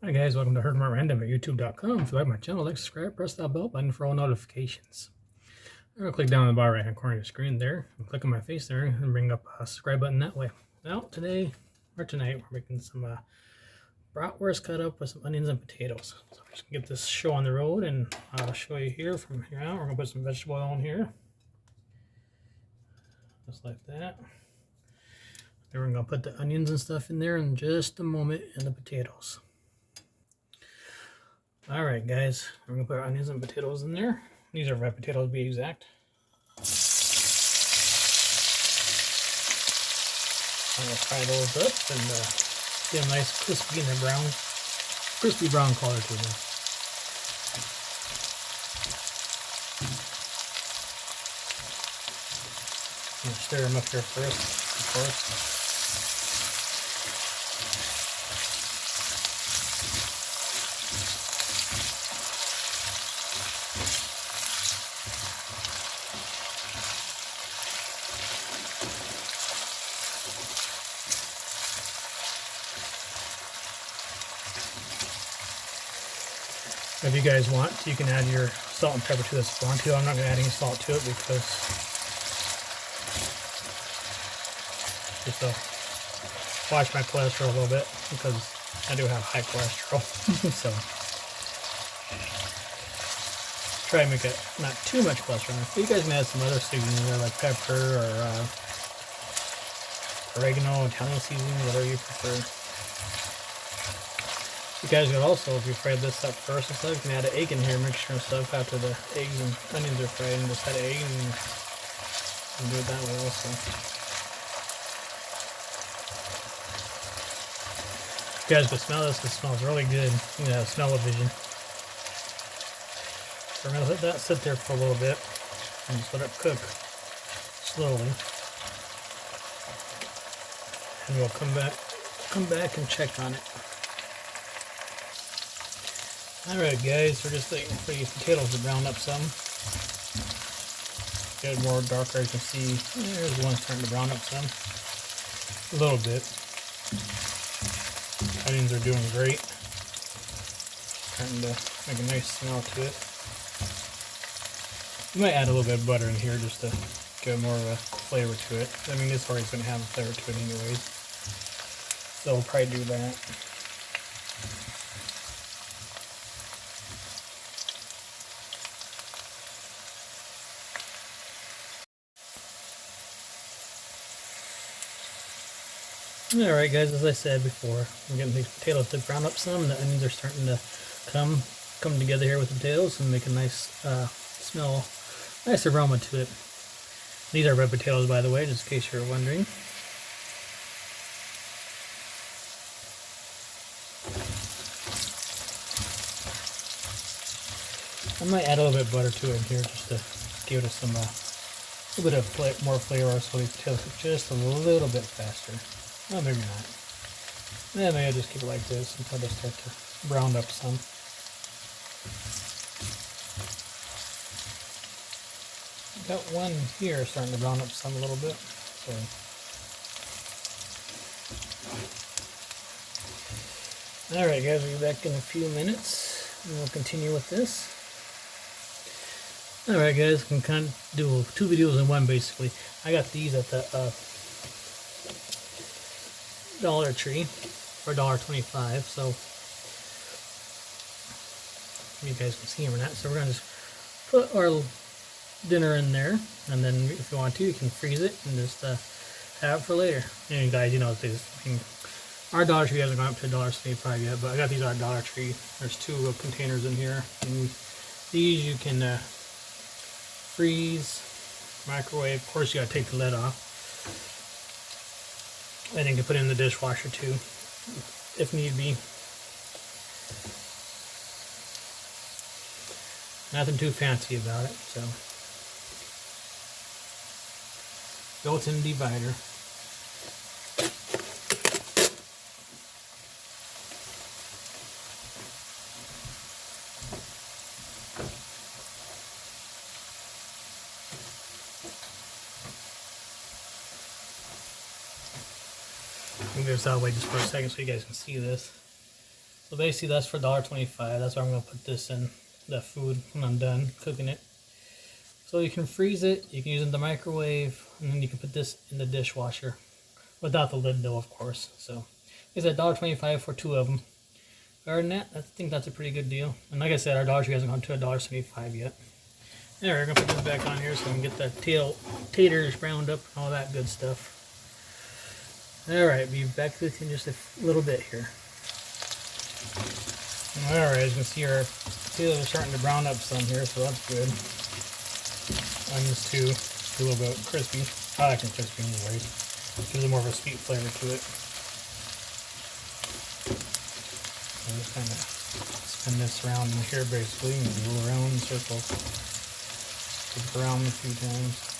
Hi guys, welcome to Random at youtube.com. If you like my channel, like, subscribe, press that bell button for all notifications. I'm going to click down in the bar right hand corner of the screen there, and click on my face there, and bring up a subscribe button that way. Well, tonight, we're making some bratwurst cut up with some onions and potatoes. So we're just going to get this show on the road, and I'll show you here from here out. We're going to put some vegetable oil in here. Just like that. Then we're going to put the onions and stuff in there in just a moment, and the potatoes. Alright guys, we're going to put our onions and potatoes in there. These are red potatoes to be exact. I'm going to fry those up and get them nice crispy and crispy brown color to them. I'm going to stir them up here first, of course. If you guys want, you can add your salt and pepper to this if you want to. I'm not going to add any salt to it because just to watch my cholesterol a little bit, because I do have high cholesterol. So try to make it not too much cholesterol. But you guys can add some other seasoning there, like pepper or oregano, Italian seasoning, whatever you prefer. You guys could also, if you fried this up first and stuff, you can add an egg in here, mixture and stuff after the eggs and onions are fried, and just add an egg and do it that way also. You guys can smell this, it smells really good. Yeah, smell-o-vision. So we're going to let that sit there for a little bit and just let it cook slowly. And we'll come back and check on it. Alright guys, we're just waiting for these potatoes to brown up some. Get it more darker, as you can see. There's one starting to brown up some. A little bit. Onions are doing great. Starting to make a nice smell to it. You might add a little bit of butter in here just to give more of a flavor to it. I mean, this already going to have a flavor to it anyways. So we'll probably do that. Alright guys, as I said before, I'm getting these potatoes to brown up some, and the onions are starting to come together here with the potatoes and make a nice smell, nice aroma to it. These are red potatoes, by the way, just in case you're wondering. I might add a little bit of butter to it in here just to give it some a little bit of more flavor, so these potatoes cook just a little bit faster. Well, maybe not. Yeah, maybe I'll just keep it like this until they start to brown up some. Got one here starting to brown up some a little bit. So alright guys, we'll be back in a few minutes and we'll continue with this. Alright guys, I can kind of do 2 videos in one basically. I got these at the Dollar Tree for $1.25, so you guys can see them or not. So we're going to just put our dinner in there, and then if you want to, you can freeze it and just have it for later. And you guys, you know, our Dollar Tree hasn't gone up to $1.75 yet, but I got these at Dollar Tree. There's 2 containers in here, and these you can freeze, microwave. Of course, you got to take the lid off. And you can put it in the dishwasher too, if need be. Nothing too fancy about it, so. Built-in divider. Move this out of the way just for a second so you guys can see this. So basically that's for $1.25. That's why I'm going to put this in the food when I'm done cooking it. So you can freeze it, you can use it in the microwave, and then you can put this in the dishwasher. Without the lid though, of course. So it's $1.25 for 2 of them. Other than that, I think that's a pretty good deal. And like I said, our Dollar Tree hasn't gone to $1.75 yet. There, we're going to put this back on here so we can get the taters browned up and all that good stuff. Alright, be back with you in just a little bit here. Alright, as you can see, our potatoes are starting to brown up some here, so that's good. Onions too, a little bit crispy. I like them crispy anyways. Gives it more of a sweet flavor to it. So just kind of spin this around in here basically, and go around in circles. Flip around a few times.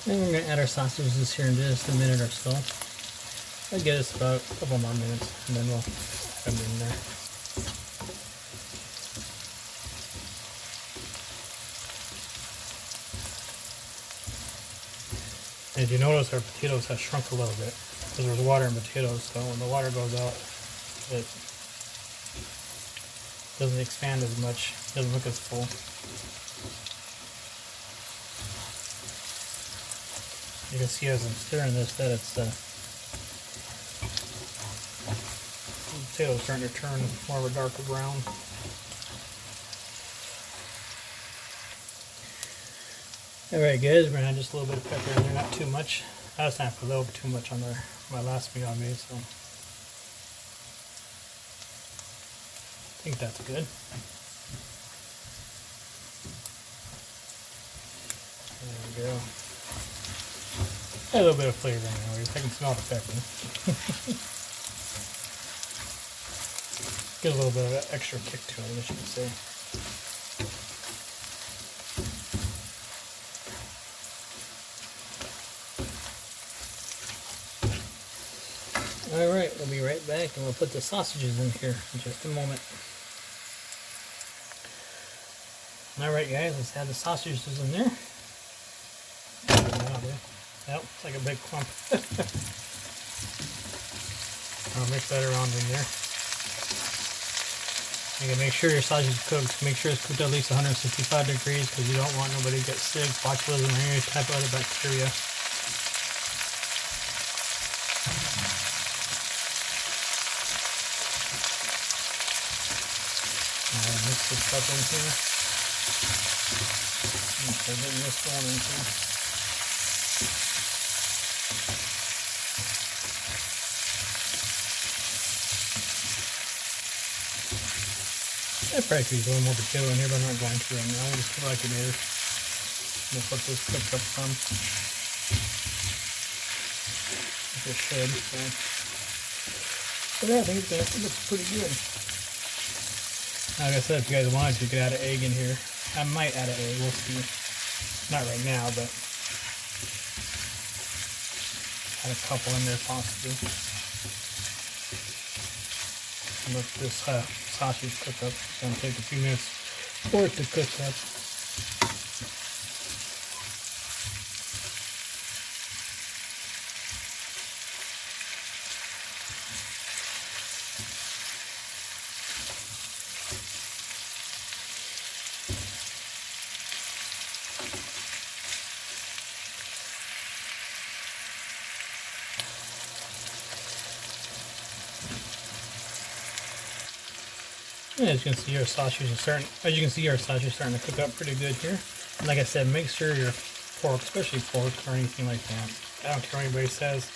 And we're going to add our sausages here in just a minute or so. I'll get us about a couple more minutes and then we'll add them in there. As you notice, our potatoes have shrunk a little bit because there's water in potatoes, so when the water goes out, it doesn't expand as much, doesn't look as full. You can see as I'm stirring this that it's the potatoes starting to turn more of a darker brown. Alright guys, we're going to add just a little bit of pepper in there, not too much. I was not put a little bit too much on my last meal I made, so I think that's good. There we go. A little bit of flavor anyways. I can smell the pepper. Get a little bit of an extra kick to it, I guess you could say. Alright, we'll be right back and we'll put the sausages in here in just a moment. Alright guys, let's add the sausages in there. Yep, it's like a big clump. I'll mix that around in there. You can make sure your sausage is cooked. Make sure it's cooked at least 165 degrees because you don't want nobody to get sick, botulism, or any type of other bacteria. I'll mix this stuff in here. Okay, getting this going in here. I probably could use a little more potato in here, but I'm not going to right now. We'll just put it like it is. We'll put this cooked up some. Like it should. So. But yeah, I think it looks pretty good. Like I said, if you guys wanted to, you could add an egg in here. I might add an egg, we'll see. Not right now, but add a couple in there possibly. Let this sausage cook up. It's going to take a few minutes for it to cook up. And as you can see, our sausage is starting. As you can see, our sausage is starting to cook up pretty good here. And like I said, make sure your pork, especially pork or anything like that, I don't care what anybody says.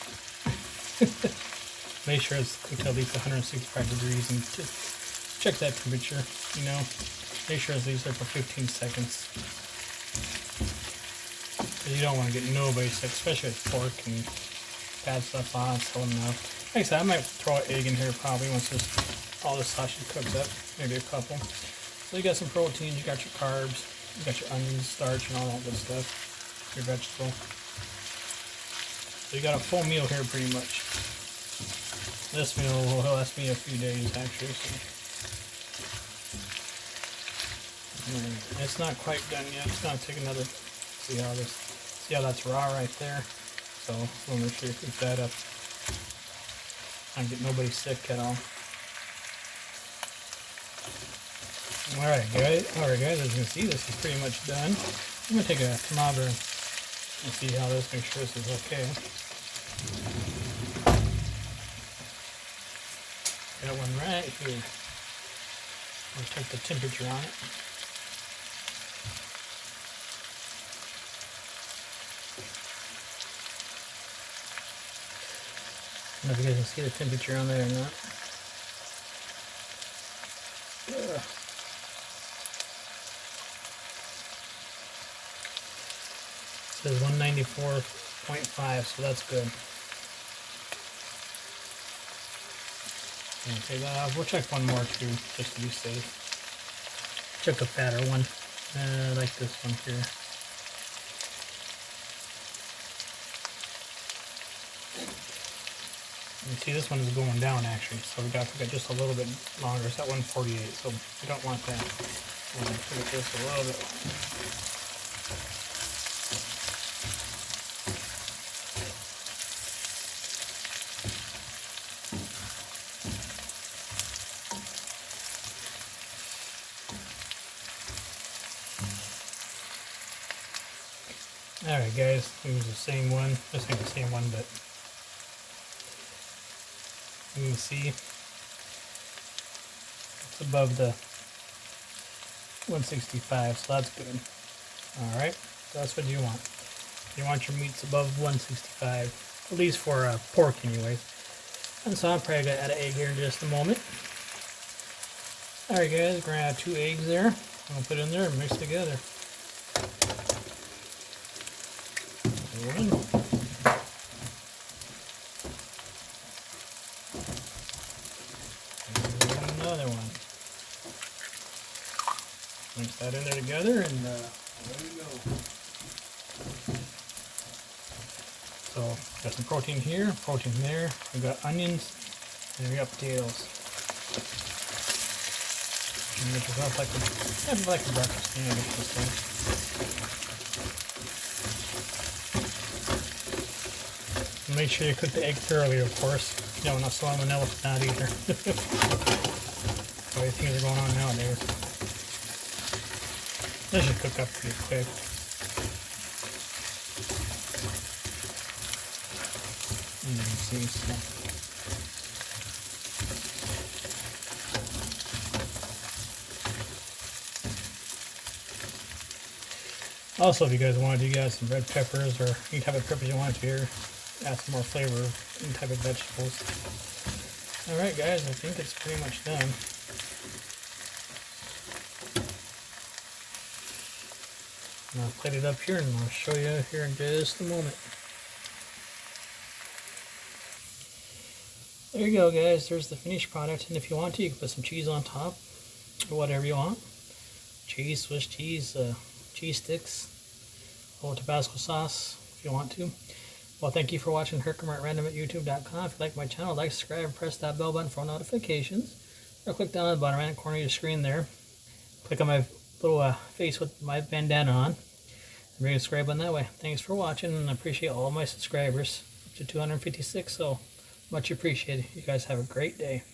Make sure it's cooked at least 165 degrees and just check that temperature. You know, make sure it's at least there for 15 seconds. Because you don't want to get nobody sick, especially with pork and bad stuff on. So enough. Like I said, I might throw an egg in here probably once all the sausage cooks up, maybe a couple. So you got some proteins, you got your carbs, you got your onions, starch, and all that good stuff. Your vegetable. So you got a full meal here pretty much. This meal will last me a few days actually. So. It's not quite done yet. It's gonna take another. See how that's raw right there. So we'll make sure you keep that up. Not get nobody sick at all. Alright guys, as you can see, this is pretty much done. I'm gonna take a thermometer and see how this, make sure this is okay. Got one right here. We'll check the temperature on it. I don't know if you guys can see the temperature on there or not. It says 194.5, so that's good. Okay, we'll check one more too, just to be safe. Check the fatter one. I like this one here. You see, this one is going down actually, so we got to get just a little bit longer. It's at 148, so we don't want that. We're going to put it just a little bit. Alright guys, use the same one. This ain't the same one, but you can see it's above the 165, so that's good. Alright, so that's what you want. You want your meats above 165, at least for pork anyways. And so I'm probably going to add an egg here in just a moment. Alright guys, we're going to add 2 eggs there. I'll put it in there and mix together. One. And another one. Mix that in there together and there we go. So, got some protein here, protein there. We got onions, and we got potatoes. And this is like a breakfast thing, I guess this thing. Make sure you cook the egg thoroughly, of course. You don't want to salmonella with that either. The way things are going on nowadays. This should cook up pretty quick. And you can see stuff. Also, if you guys wanted to, you guys some red peppers or any type of peppers you want to here. Add some more flavor, any type of vegetables. Alright guys, I think it's pretty much done. And I'll plate it up here and I'll show you here in just a moment. There you go guys, there's the finished product, and if you want to, you can put some cheese on top, or whatever you want. Cheese, Swiss cheese, cheese sticks, or Tabasco sauce, if you want to. Well, thank you for watching HercomRandom at YouTube.com. If you like my channel, like, subscribe, and press that bell button for notifications. Or click down at the bottom right corner of your screen there. Click on my little face with my bandana on. And ring the subscribe button that way. Thanks for watching, and I appreciate all my subscribers. Up to 256, so much appreciated. You guys have a great day.